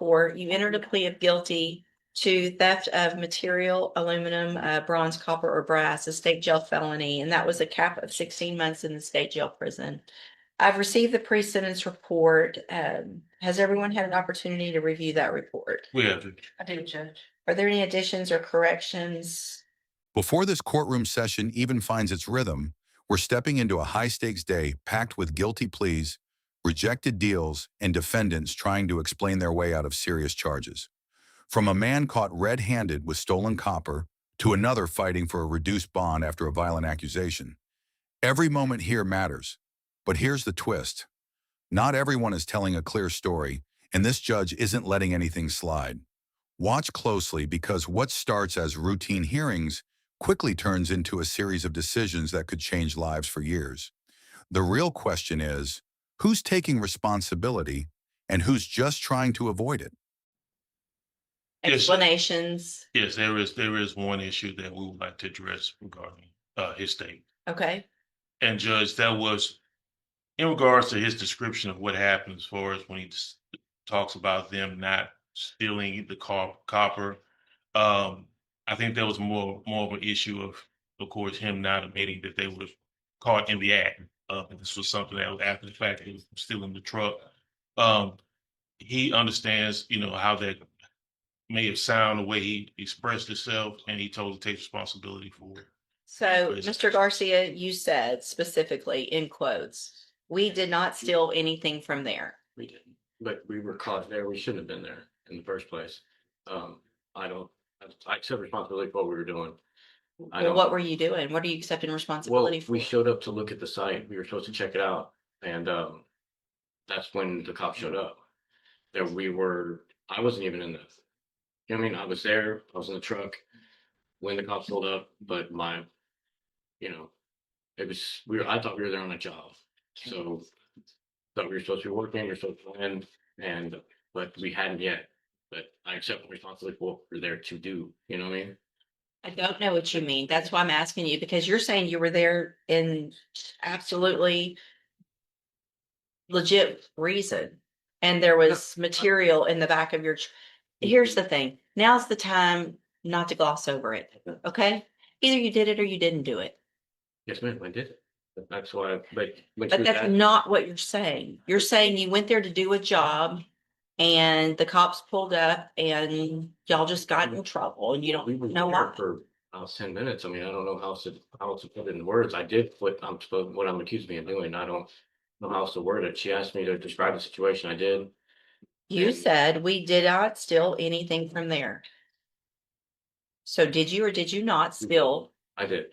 court, you entered a plea of guilty to theft of material, aluminum, bronze, copper, or brass, a state jail felony, and that was a cap of 16 months in the state jail prison. I've received the pre-sentence report. Has everyone had an opportunity to review that report? We have to. I do, Judge. Are there any additions or corrections? Before this courtroom session even finds its rhythm, we're stepping into a high-stakes day packed with guilty pleas, rejected deals, and defendants trying to explain their way out of serious charges. From a man caught red-handed with stolen copper to another fighting for a reduced bond after a violent accusation. Every moment here matters. But here's the twist. Not everyone is telling a clear story, and this judge isn't letting anything slide. Watch closely because what starts as routine hearings quickly turns into a series of decisions that could change lives for years. The real question is, who's taking responsibility and who's just trying to avoid it? Explanations. Yes, there is one issue that we would like to address regarding his state. Okay. And Judge, that was in regards to his description of what happened as far as when he talks about them not stealing the copper. I think that was more of an issue of course, him not admitting that they were caught in the act. And this was something that was after the fact that he was stealing the truck. He understands, how that may have sounded the way he expressed himself, and he totally takes responsibility for it. So, Mr. Garcia, you said specifically in quotes, we did not steal anything from there. We didn't, but we were caught there. We shouldn't have been there in the first place. I accept responsibility for what we were doing. Well, what were you doing? What are you accepting responsibility for? We showed up to look at the site. We were supposed to check it out. And that's when the cops showed up. I wasn't even in this. You know what I mean? I was there. I was in the truck when the cops pulled up, but I thought we were there on a job. So thought we were supposed to be working, we were supposed to land, but we hadn't yet. But I accept responsibility for what we're there to do. You know what I mean? I don't know what you mean. That's why I'm asking you, because you're saying you were there in absolutely legit reason. And there was material in the back of your. Here's the thing. Now's the time not to gloss over it. Okay? Either you did it or you didn't do it. Yes, ma'am, I did it. That's why. But that's not what you're saying. You're saying you went there to do a job, and the cops pulled up, and y'all just got in trouble, and you don't know why. For 10 minutes. I mean, I don't know how to put it in words. I did what I'm accused of me of doing. I don't know how else to word it. She asked me to describe the situation. I did. You said we did not steal anything from there. So did you or did you not steal? I did.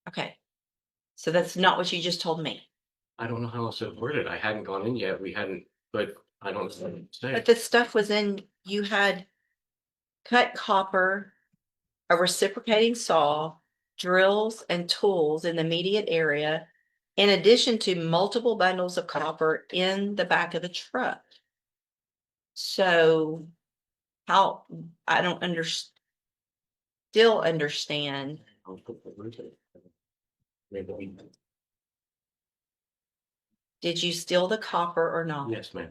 Okay. So that's not what you just told me. I don't know how else to word it. I hadn't gone in yet. We hadn't, but I don't say. But the stuff was in, you had cut copper, a reciprocating saw, drills, and tools in the immediate area, in addition to multiple bundles of copper in the back of the truck. So how, I don't still understand. Did you steal the copper or not? Yes, ma'am.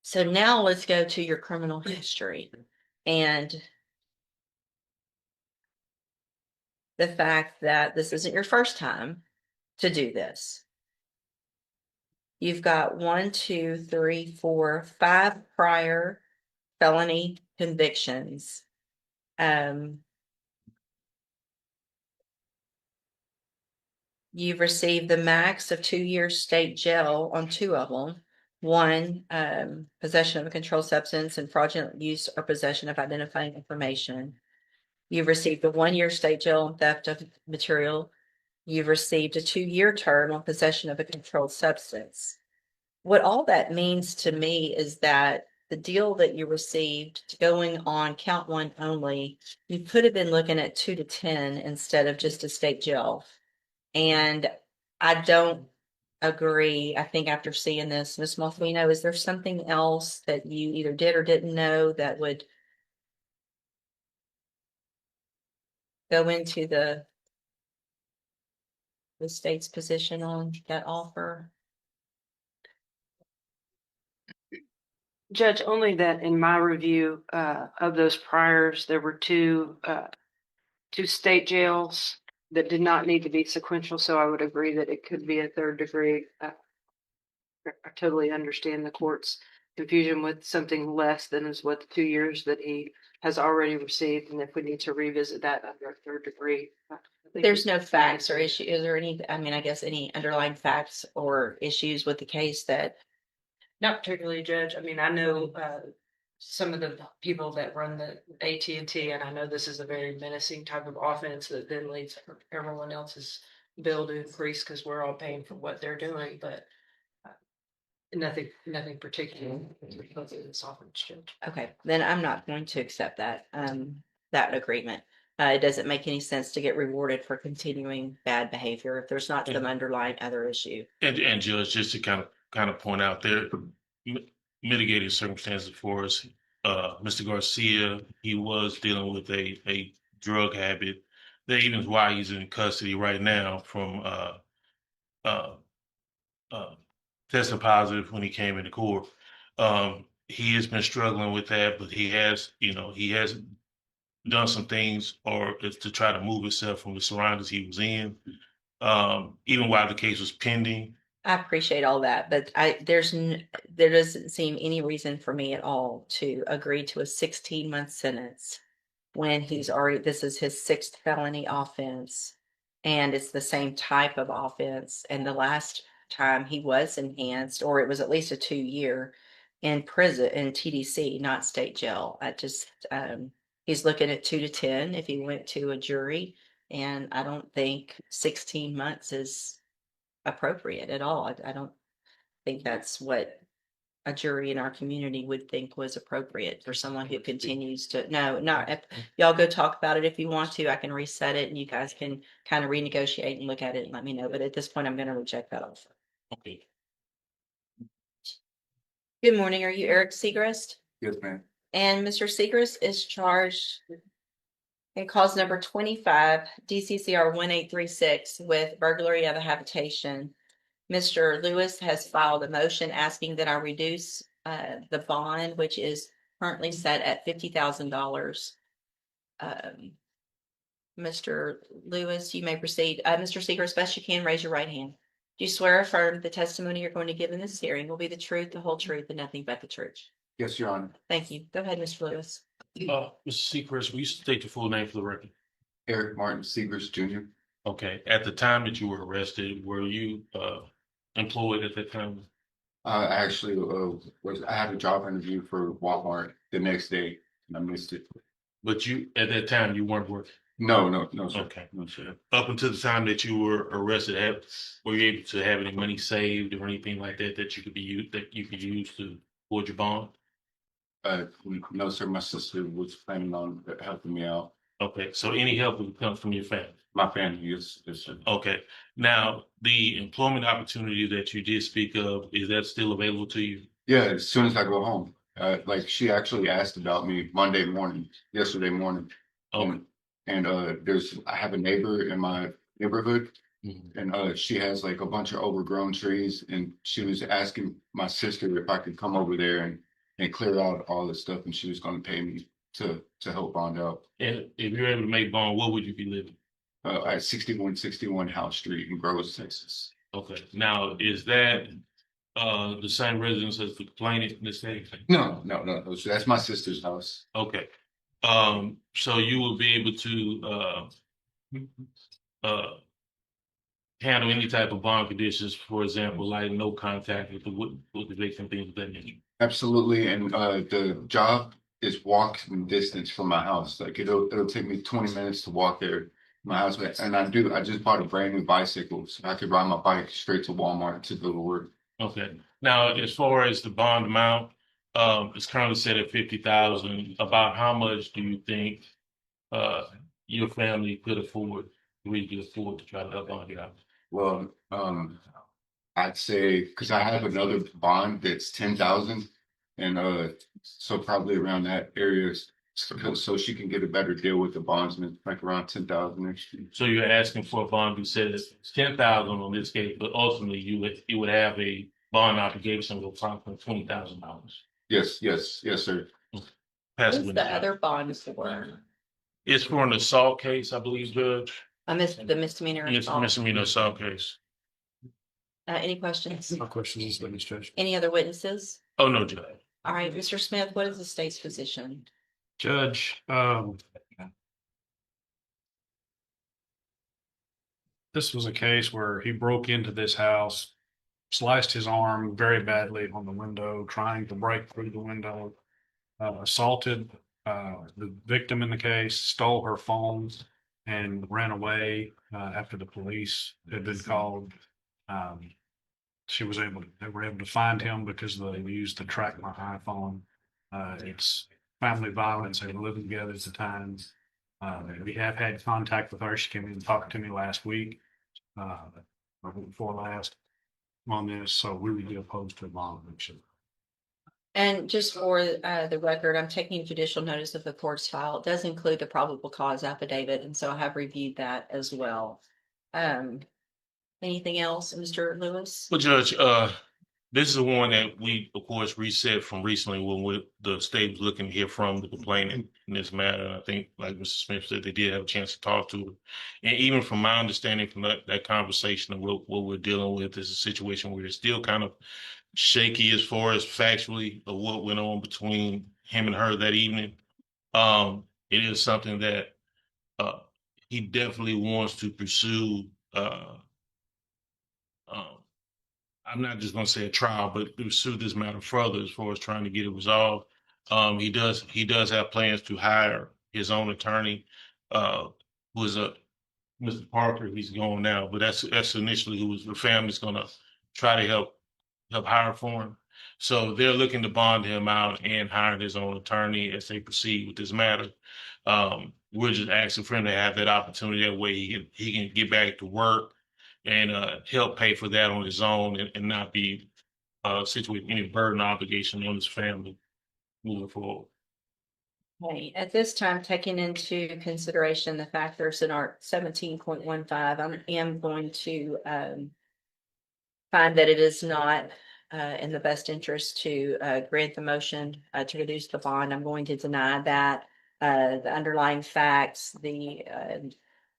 So now let's go to your criminal history and the fact that this isn't your first time to do this. You've got 5 prior felony convictions. You've received the max of 2 years state jail on 2 of them. One, possession of a controlled substance and fraudulent use or possession of identifying information. You've received a 1-year state jail on theft of material. You've received a 2-year term on possession of a controlled substance. What all that means to me is that the deal that you received going on count 1 only, you could have been looking at 2 to 10 instead of just a state jail. And I don't agree. I think after seeing this, Ms. Malfino, is there something else that you either did or didn't know that would go into the state's position on that offer? Judge, only that in my review of those priors, there were two state jails that did not need to be sequential, so I would agree that it could be a third degree. I totally understand the court's confusion with something less than is what the 2 years that he has already received, and if we need to revisit that under a third degree. I think There's no facts or issues or any, I mean, I guess any underlying facts or issues with the case that, Not particularly, Judge. I mean, I know some of the people that run the AT&T, and I know this is a very menacing type of offense that then leads everyone else's bill to increase because we're all paying for what they're doing, but nothing particular because of this offense, Judge. okay, then I'm not going to accept that agreement. It doesn't make any sense to get rewarded for continuing bad behavior if there's not some underlying other issue. And Judge, just to kind of point out there, mitigating circumstances for us. Mr. Garcia, he was dealing with a drug habit. That even is why he's in custody right now from uh, testing positive when he came into court. He has been struggling with that, but he has done some things or to try to move himself from the surroundings he was in. Even while the case was pending. I appreciate all that, but there doesn't seem any reason for me at all to agree to a 16-month sentence when this is his 6th felony offense, and it's the same type of offense. And the last time he was enhanced, or it was at least a 2-year in prison in TDC, not state jail. He's looking at 2 to 10 if he went to a jury, and I don't think 16 months is appropriate at all. I don't think that's what a jury in our community would think was appropriate for someone who continues to, no, not, y'all go talk about it if you want to. I can reset it and you guys can kind of renegotiate and look at it and let me know. But at this point, I'm going to reject that offer. Okay. Good morning. Are you Eric Segrist? Yes, ma'am. And Mr. Segrist is charged in cause number 25, DCCR 1836 with burglary of a habitation. Mr. Lewis has filed a motion asking that I reduce the bond, which is currently set at $50,000. Mr. Lewis, you may proceed. Mr. Seeger, as best you can, raise your right hand. Do you swear or affirm the testimony you're going to give in this hearing will be the truth, the whole truth, and nothing but the truth? Yes, Your Honor. Thank you. Go ahead, Mr. Lewis. Mr. Seacrest, will you state your full name for the record? Eric Martin Seegers Jr. Okay. At the time that you were arrested, were you employed at that time? I actually I had a job interview for Walmart the next day and I missed it. But at that time you weren't working? No, sir. Okay. Up until the time that you were arrested, were you able to have any money saved or anything like that that you could use to forge your bond? No, sir. My sister was planning on helping me out. Okay, so any help would come from your family? My family, yes, sir. Okay. Now, the employment opportunity that you did speak of, is that still available to you? Yeah, as soon as I go home. She actually asked about me yesterday morning. Okay. And I have a neighbor in my neighborhood, Mhm. and she has like a bunch of overgrown trees, and she was asking my sister if I could come over there and clear out all this stuff, and she was going to pay me to help bond out. And if you're able to make bond, where would you be living? At 6161 House Street in Groves, Texas. Okay. Now, is that the same residence as the complainant in this case? No. That's my sister's house. Okay. So you will be able to handle any type of bond conditions, for example, like no contact with the victim, things of that nature. Absolutely, and the job is walking distance from my house. Like it'll take me 20 minutes to walk there, my house, and I just bought a brand new bicycle, so I could ride my bike straight to Walmart to go to work. Okay. Now, as far as the bond amount, it's currently set at 50,000. About how much do you think your family could afford, to try to help bond it out? Well, I'd say because I have another bond that's 10,000, and so probably around that area, so she can get a better deal with the bondsman, like around 10,000. So you're asking for a bond to set at 10,000 on this case, but ultimately you would have a bond obligation of approximately $20,000. Yes, sir. Pass it What's with the the judge. other bond for? It's for an assault case, I believe, Judge. The misdemeanor assault. Misdemeanor assault case. Any questions? No questions, Mr. Judge. Any other witnesses? Oh, no, Judge. All right, Mr. Smith, what is the state's position? Judge, this was a case where he broke into this house, sliced his arm very badly on the window, trying to break through the window, assaulted the victim in the case, stole her phone, and ran away after the police had been called. They were able to find him because they used to track my iPhone. It's family violence. They were living together at the time. We have had contact with her. She came in and talked to me last week, or before last, on this. So we would be opposed to a bond eviction. And just for the record, I'm taking judicial notice of the court's file. It does include the probable cause affidavit, and so I have reviewed that as well. Anything else, Mr. Lewis? Well, Judge, this is the one that we, of course, reset from recently when the state was looking to hear from the complainant in this matter. And I think, like Mr. Smith said, they did have a chance to talk to her. And even from my understanding from that conversation of what we're dealing with is a situation where it's still kind of shaky as far as factually of what went on between him and her that evening. It is something that he definitely wants to pursue. I'm not just going to say a trial, but pursue this matter further as far as trying to get it resolved. He does have plans to hire his own attorney, who is Mr. Parker. He's going now, but that's initially who was the family's going to try to help hire for him. So they're looking to bond him out and hire his own attorney as they proceed with this matter. We're just asking for him to have that opportunity. That way he can get back to work and help pay for that on his own and not be situated any burden or obligation on his family moving forward. Okay, at this time, taking into consideration the factors in our 17.15, I am going to find that it is not in the best interest to grant the motion to reduce the bond. I'm going to deny that. The underlying facts, the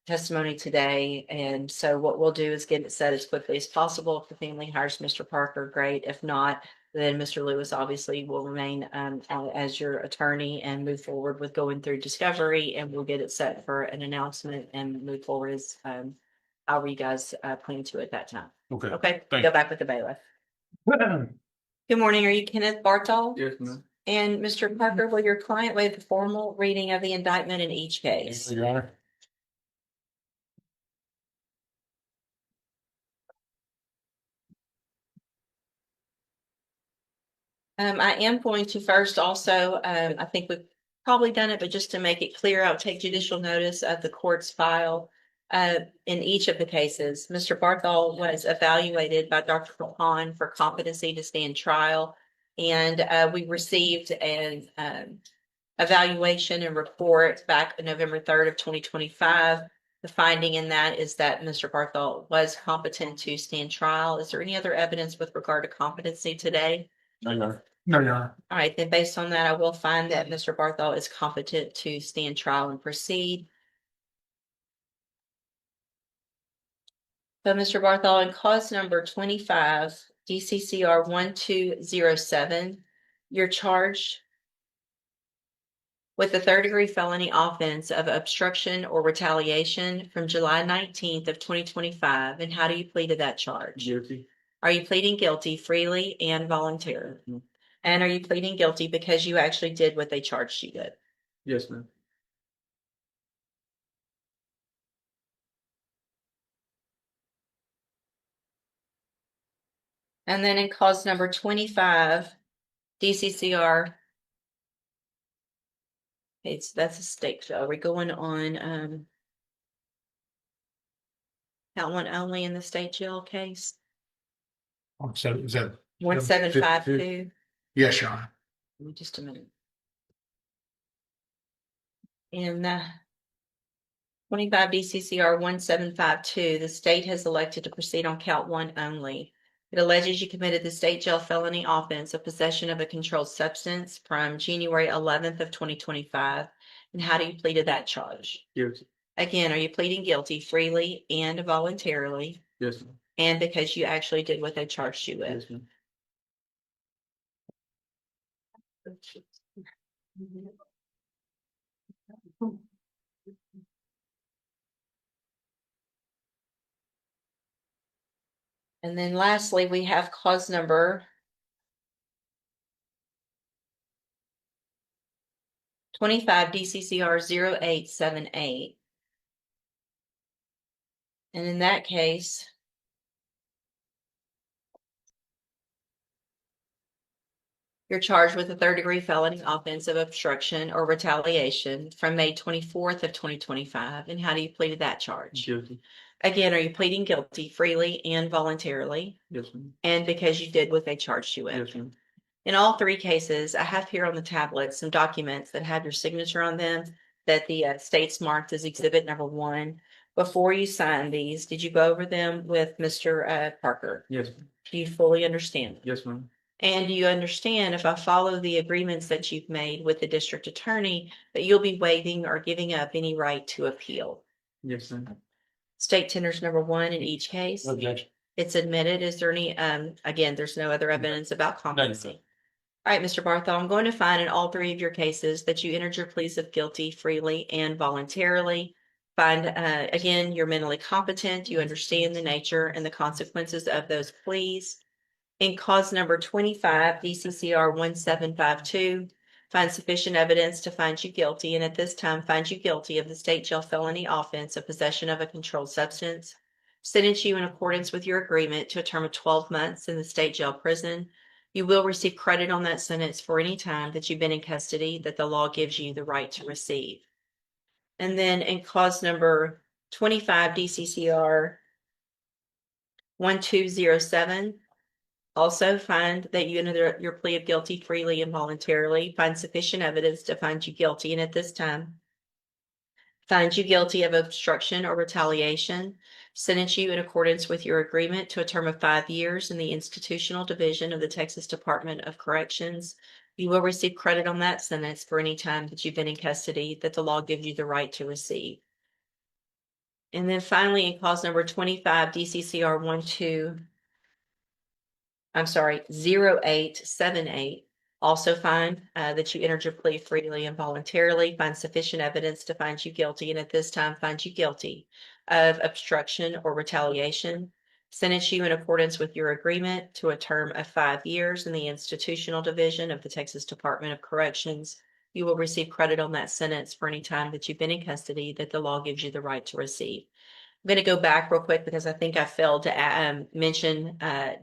testimony today. And so what we'll do is get it set as quickly as possible. If the family hires Mr. Parker, great. If not, then Mr. Lewis obviously will remain as your attorney and move forward with going through discovery, and we'll get it set for an announcement and move forward as however you guys plan to at that time. Okay. Okay, Thank go you. back with the bailiff. Good morning. Are you Kenneth Bartol? Yes, ma'am. And Mr. Parker, will your client waive the formal reading of the indictment in each case? Your Honor. I am going to first also, I think we've probably done it, but just to make it clear, I'll take judicial notice of the court's file. In each of the cases, Mr. Barthol was evaluated by Dr. Capon for competency to stand trial. And we received an evaluation and report back on November 3rd of 2025. The finding in that is that Mr. Barthol was competent to stand trial. Is there any other evidence with regard to competency today? No, Your Honor. No, Your Honor. All right, then based on that, I will find that Mr. Barthol is competent to stand trial and proceed. So, Mr. Barthol, in cause number 25, DCCR 1207, you're charged with the third-degree felony offense of obstruction or retaliation from July 19th of 2025. And how do you plead to that charge? Guilty. Are you pleading guilty freely and voluntarily? Mm-hmm. And are you pleading guilty because you actually did what they charged you with? Yes, ma'am. And then in cause number 25, DCCR, that's a state show. Are we going on count one only in the state jail case? So is that? 1752. Yes, Your Honor. Give me just a minute. In 25 DCCR 1752, the state has elected to proceed on count one only. It alleges you committed the state jail felony offense of possession of a controlled substance from January 11th of 2025. And how do you plead to that charge? Guilty. Again, are you pleading guilty freely and voluntarily, Yes, ma'am. and because you actually did what they charged you with? Yes, ma'am. And then lastly, we have cause number 25 DCCR 0878. And in that case, you're charged with a third-degree felony offense of obstruction or retaliation from May 24th of 2025. And how do you plead to that charge? Guilty. Again, are you pleading guilty freely and voluntarily, Yes, ma'am. and because you did what they charged you with? Yes, ma'am. In all three cases, I have here on the tablet some documents that have your signature on them that the state's marked as exhibit number 1. Before you sign these, did you go over them with Mr. Parker? Yes, ma'am. Do you fully understand? Yes, ma'am. And do you understand, if I follow the agreements that you've made with the district attorney, that you'll be waiving or giving up any right to appeal? Yes, ma'am. State tenders number 1 in each case. Objection. It's admitted. Is there any, again, there's no other evidence about competency. All right, Mr. Barthol, I'm going to find in all three of your cases that you entered your pleas of guilty freely and voluntarily. Find, again, you're mentally competent. You understand the nature and the consequences of those pleas. In cause number 25, DCCR 1752, find sufficient evidence to find you guilty, and at this time find you guilty of the state jail felony offense of possession of a controlled substance. Sentence you in accordance with your agreement to a term of 12 months in the state jail prison. You will receive credit on that sentence for any time that you've been in custody that the law gives you the right to receive. And then in cause number 25, DCCR 1207, also find that you entered your plea of guilty freely and voluntarily. Find sufficient evidence to find you guilty, and at this time find you guilty of obstruction or retaliation. Sentence you in accordance with your agreement to a term of 5 years in the institutional division of the Texas Department of Corrections. You will receive credit on that sentence for any time that you've been in custody that the law gives you the right to receive. And then finally, in cause number 25, DCCR 0878, also find that you entered your plea freely and voluntarily. Find sufficient evidence to find you guilty, and at this time find you guilty of obstruction or retaliation. Sentence you in accordance with your agreement to a term of 5 years in the institutional division of the Texas Department of Corrections. You will receive credit on that sentence for any time that you've been in custody that the law gives you the right to receive. I'm going to go back real quick because I think I failed to mention,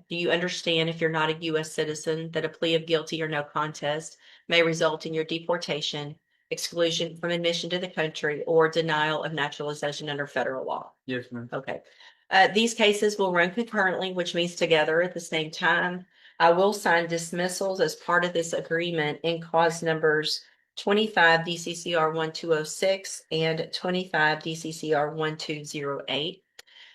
do you understand, if you're not a U.S. citizen, that a plea of guilty or no contest may result in your deportation, exclusion from admission to the country, or denial of naturalization under federal law? Yes, ma'am. Okay. These cases will run concurrently, which means together at the same time. I will sign dismissals as part of this agreement in cause numbers 25 DCCR 1206 and 25 DCCR 1208.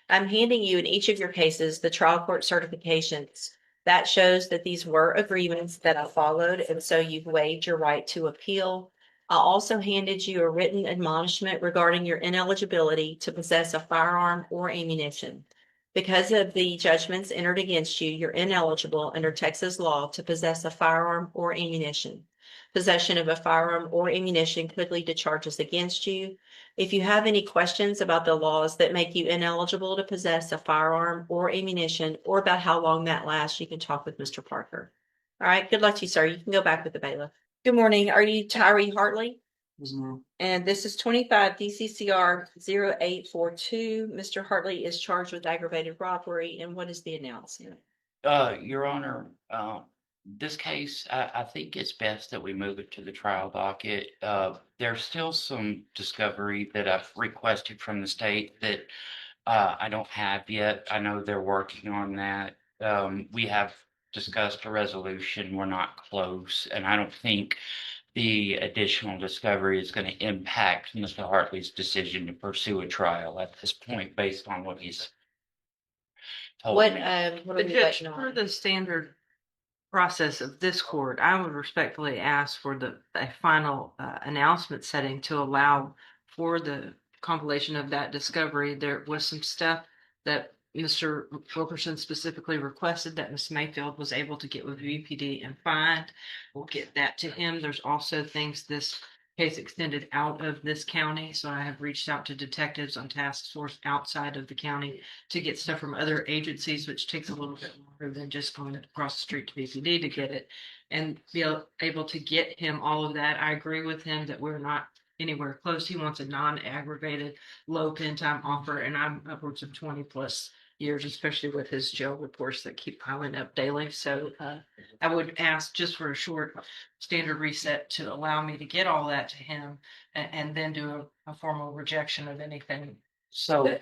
I'm handing you in each of your cases the trial court certifications. That shows that these were agreements that I followed, and so you've waived your right to appeal. I also handed you a written admonishment regarding your ineligibility to possess a firearm or ammunition. Because of the judgments entered against you, you're ineligible under Texas law to possess a firearm or ammunition. Possession of a firearm or ammunition could lead to charges against you. If you have any questions about the laws that make you ineligible to possess a firearm or ammunition, or about how long that lasts, you can talk with Mr. Parker. All right, good luck to you, sir. You can go back with the bailiff. Good morning. Are you Tyree Hartley? Yes, ma'am. And this is 25 DCCR 0842. Mr. Hartley is charged with aggravated robbery. And what is the announcement? Your Honor, this case, I think it's best that we move it to the trial docket. There's still some discovery that I've requested from the state that I don't have yet. I know they're working on that. We have discussed a resolution. We're not close, and I don't think the additional discovery is going to impact Mr. Hartley's decision to pursue a trial at this point based on what he's told What, me. what are But we Judge, waiting per on? the standard process of this court, I would respectfully ask for a final announcement setting to allow for the compilation of that discovery. There was some stuff that Mr. Wilkerson specifically requested that Ms. Mayfield was able to get with VPD and find. We'll get that to him. There's also things this case extended out of this county, so I have reached out to detectives on task force outside of the county to get stuff from other agencies, which takes a little bit longer than just going across the street to VPD to get it and be able to get him all of that. I agree with him that we're not anywhere close. He wants a non-aggravated, low pen time offer, and I'm upwards of 20+ years, especially with his jail reports that keep piling up daily. So I would ask just for a short standard reset to allow me to get all that to him and then do a formal rejection of anything. So,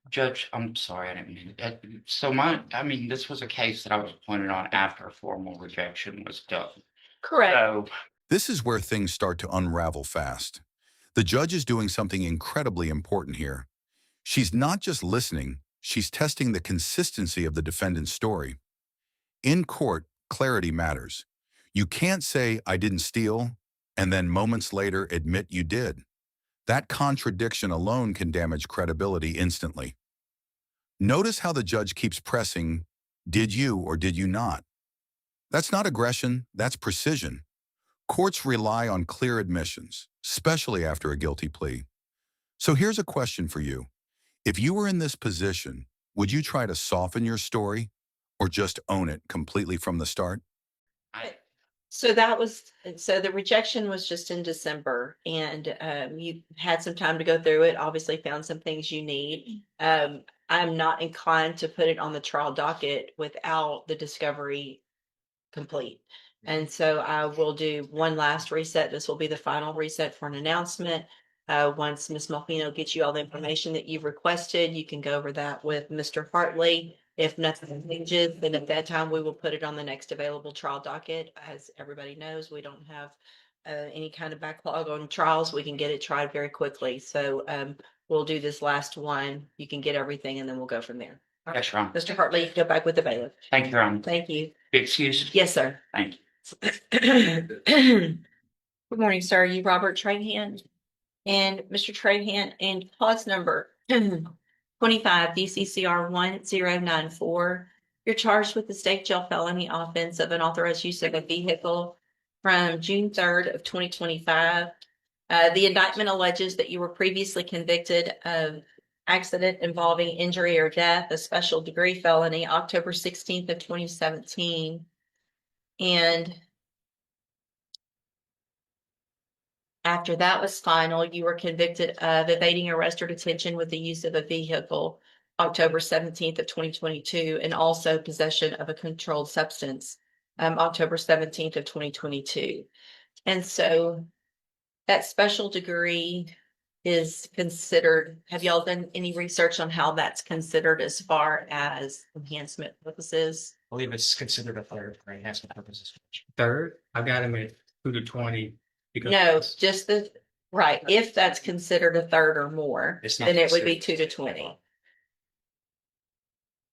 Judge, I'm sorry, I didn't mean that. So I mean, this was a case that I was appointed on after a formal rejection was done. Correct. So, This is where things start to unravel fast. The judge is doing something incredibly important here. She's not just listening, she's testing the consistency of the defendant's story. In court, clarity matters. You can't say, "I didn't steal," and then moments later admit you did. That contradiction alone can damage credibility instantly. Notice how the judge keeps pressing, "Did you or did you not?" That's not aggression, that's precision. Courts rely on clear admissions, especially after a guilty plea. So here's a question for you. If you were in this position, would you try to soften your story or just own it completely from the start? I, So so the rejection was just in December, and you had some time to go through it, obviously found some things you need. I'm not inclined to put it on the trial docket without the discovery complete. And so I will do one last reset. This will be the final reset for an announcement. Once Ms. Malfino gets you all the information that you've requested, you can go over that with Mr. Hartley. If nothing changes, then at that time, we will put it on the next available trial docket. As everybody knows, we don't have any kind of backlog on trials. We can get it tried very quickly. So we'll do this last one. You can get everything and then we'll go from there. yes, Your Honor. Mr. Hartley, you can go back with the bailiff. Thank you, Your Honor. Thank you. Be excused. Yes, sir. Thank you. Good morning, sir. You Robert Trahan and Mr. Trahan, and clause number 25 DCCR 1094. You're charged with the state jail felony offense of unauthorized use of a vehicle from June 3rd of 2025. The indictment alleges that you were previously convicted of accident involving injury or death, a special degree felony, October 16th of 2017. And after that was final, you were convicted of evading arrest or detention with the use of a vehicle, October 17th of 2022, and also possession of a controlled substance, October 17th of 2022. And so that special degree is considered, have y'all done any research on how that's considered as far as enhancement purposes? I believe it's considered a third for enhancement purposes. Third, I've got him at 2 to 20. Because No, just right. If that's considered a third or more, It's not then it would be considered. 2 to 20.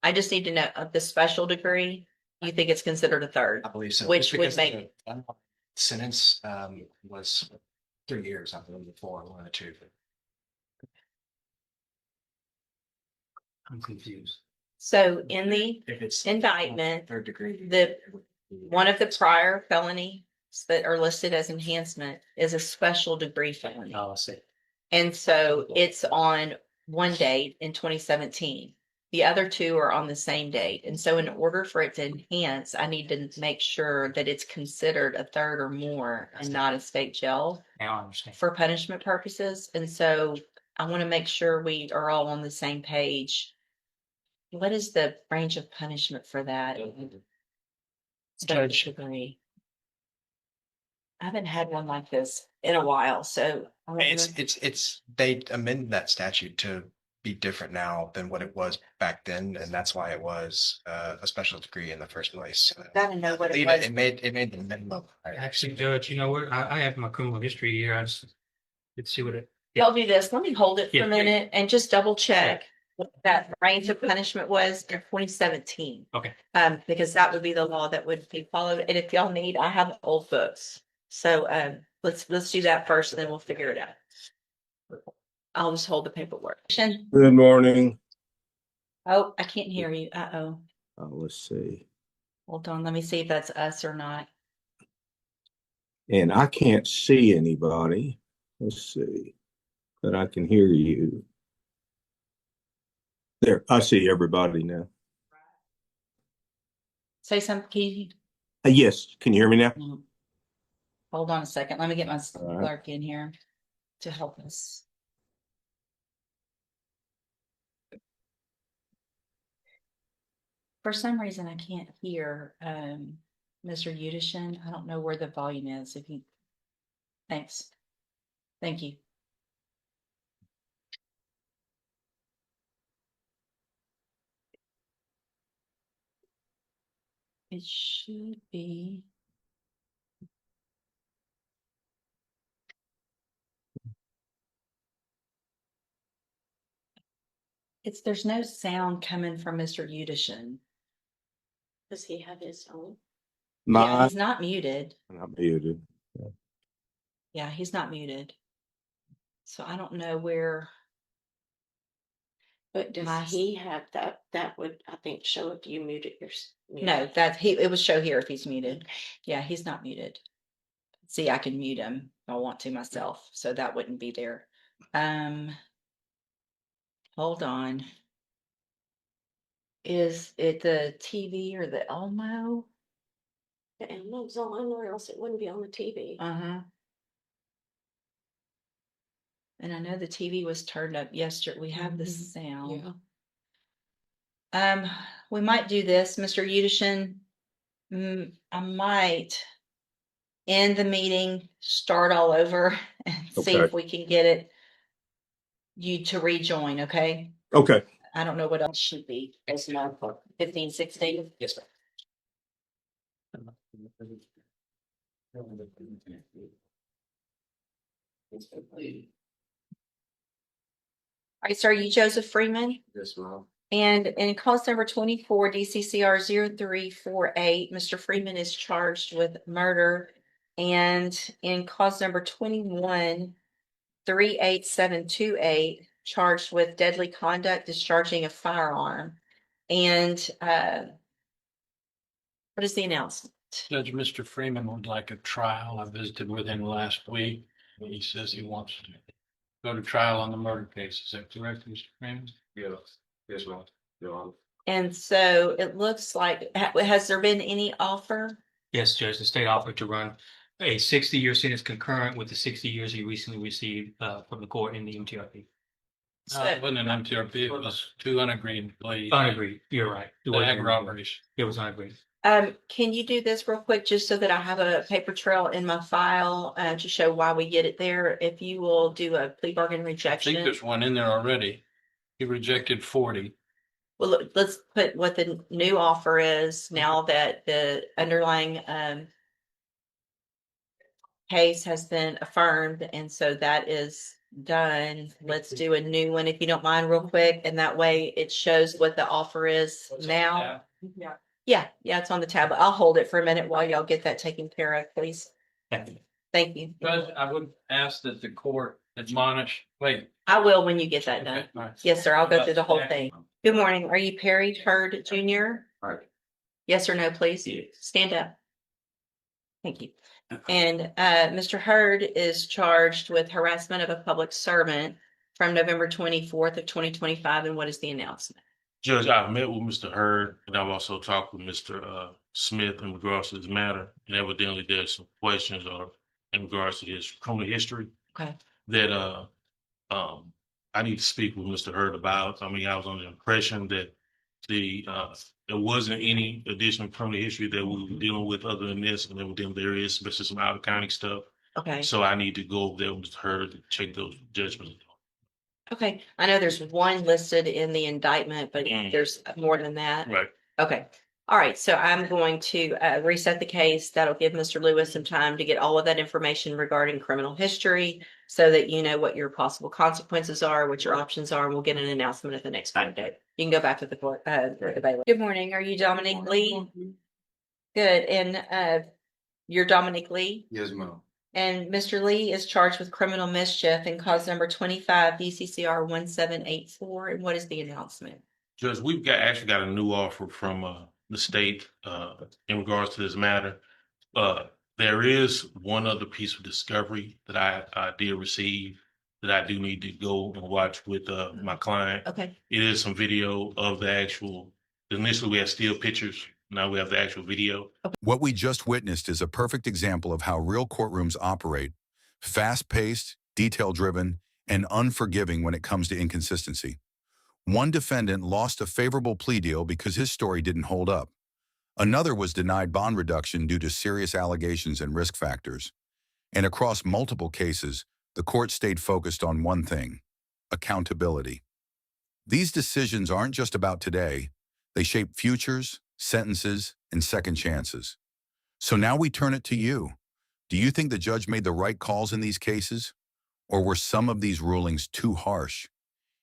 I just need to know of the special degree, you think it's considered a third? I believe so. Which Just would because make- the sentence was 3 years, I believe, before one of the two. I'm confused. So in the If it's indictment, third degree, one of the prior felonies that are listed as enhancement is a special degree felony. Oh, I see. And so it's on one date in 2017. The other two are on the same date. And so in order for it to enhance, I need to make sure that it's considered a third or more and not a state jail Now I understand. for punishment purposes. And so I want to make sure we are all on the same page. What is the range of punishment for that? Special Judge. degree. I haven't had one like this in a while, so. I don't know. It's they amended that statute to be different now than what it was back then, and that's why it was a special degree in the first place. Gotta know what it Even was. it made the minimum. Actually, Judge, you know what? I have my criminal history here. Let's see what it. Y'all do this. Let me hold it for Yeah. a minute and just double check. what that range of punishment was in 2017. Okay. Because that would be the law that would be followed. And if y'all need, I have old books. So let's do that first, and then we'll figure it out. I'll just hold the paperwork. Good morning. Oh, I can't hear you. Uh-oh. Let's see. Hold on. Let me see if that's us or not. And I can't see anybody. Let's see. But I can hear you. There, I see everybody now. Say something. Can you Yes, can you hear me now? hold on a second? Let me get my All right. clerk in here to help us. For some reason, I can't hear Mr. Udishin. I don't know where the volume is. If you, thanks. Thank you. It should be. There's no sound coming from Mr. Udishin. Does he have his own? Yeah, he's not muted. Not muted. Yeah, he's not muted. So I don't know where. But does he have that? That would, I think, show if you muted your. No, it would show here if he's muted. Yeah, he's not muted. See, I can mute him if I want to myself, so that wouldn't be there. Hold on. Is it the TV or the Elmo? The Elmo's on, or else it wouldn't be on the TV. Uh-huh. And I know the TV was turned up yesterday. We have the sound. Yeah. We might do this, Mr. Udishin. I might end the meeting, start all over, and see if we can get you to rejoin, okay? Okay. I don't know what else should be. It's not 15, 16. Yes, ma'am. All right, sir, you Joseph Freeman? Yes, ma'am. And in cause number 24, DCCR 0348, Mr. Freeman is charged with murder. And in cause number 21, 38728, charged with deadly conduct, discharging a firearm. And what is the announcement? Judge, Mr. Freeman would like a trial. I visited with him last week. He says he wants to go to trial on the murder case. Is that correct, Mr. Freeman? Yes, ma'am. Your Honor. And so it looks like, has there been any offer? Yes, Judge, the state offered to run a 60-year sentence concurrent with the 60 years he recently received from the court in the MTRP. It wasn't an MTRP, it was two unagreed pleas. Unagreed, you're right. It The was ag robberies. It was unagreed. Can you do this real quick, just so that I have a paper trail in my file to show why we get it there? If you will do a plea bargain I think rejection. there's one in there already. He rejected 40. Well, look, let's put what the new offer is now that the underlying case has been affirmed, and so that is done. Let's do a new one, if you don't mind, real quick, and that way it shows what the offer is now. Yeah, it's on the tablet. I'll hold it for a minute while y'all get that taken care of, please. Thank you. Thank you. Judge, I would ask that the court admonish, wait. I will when you get that done. Okay, all right. Yes, sir. I'll go through the whole thing. Good morning. Are you Perry Hurd Jr.? Right. Yes or no, please? Yes. Stand up. Thank you. And Mr. Hurd is charged with harassment of a public servant from November 24th of 2025. And what is the announcement? Judge, I've met with Mr. Hurd, and I've also talked with Mr. Smith in regards to this matter. And evidently there's some questions in regards to his criminal history Okay. that I need to speak with Mr. Hurd about. I mean, I was under the impression that there wasn't any additional criminal history that we were dealing with other than this, and then there is, especially some out of county stuff. Okay. So I need to go over there with Mr. Hurd to check those judgments. Okay. I know there's one listed in the indictment, but there's more than that. Right. Okay. All right, so I'm going to reset the case. That'll give Mr. Lewis some time to get all of that information regarding criminal history so that you know what your possible consequences are, what your options are, and we'll get an announcement at the next court date. You can go back to the court, the bailiff. Good morning. Are you Dominic Lee? Good. And you're Dominic Lee? Yes, ma'am. And Mr. Lee is charged with criminal mischief and cause number 25 DCCR 1784. And what is the announcement? Judge, we've actually got a new offer from the state in regards to this matter. There is one other piece of discovery that I did receive that I do need to go and watch with my client. Okay. It is some video of the actual. Initially, we had still pictures. Now we have the actual video. What we just witnessed is a perfect example of how real courtrooms operate: fast-paced, detail-driven, and unforgiving when it comes to inconsistency. One defendant lost a favorable plea deal because his story didn't hold up. Another was denied bond reduction due to serious allegations and risk factors. And across multiple cases, the court stayed focused on one thing: accountability. These decisions aren't just about today. They shape futures, sentences, and second chances. So now we turn it to you. Do you think the judge made the right calls in these cases? Or were some of these rulings too harsh?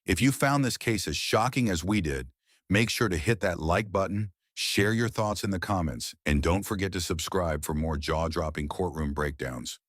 If you found this case as shocking as we did, make sure to hit that like button, share your thoughts in the comments, and don't forget to subscribe for more jaw-dropping courtroom breakdowns.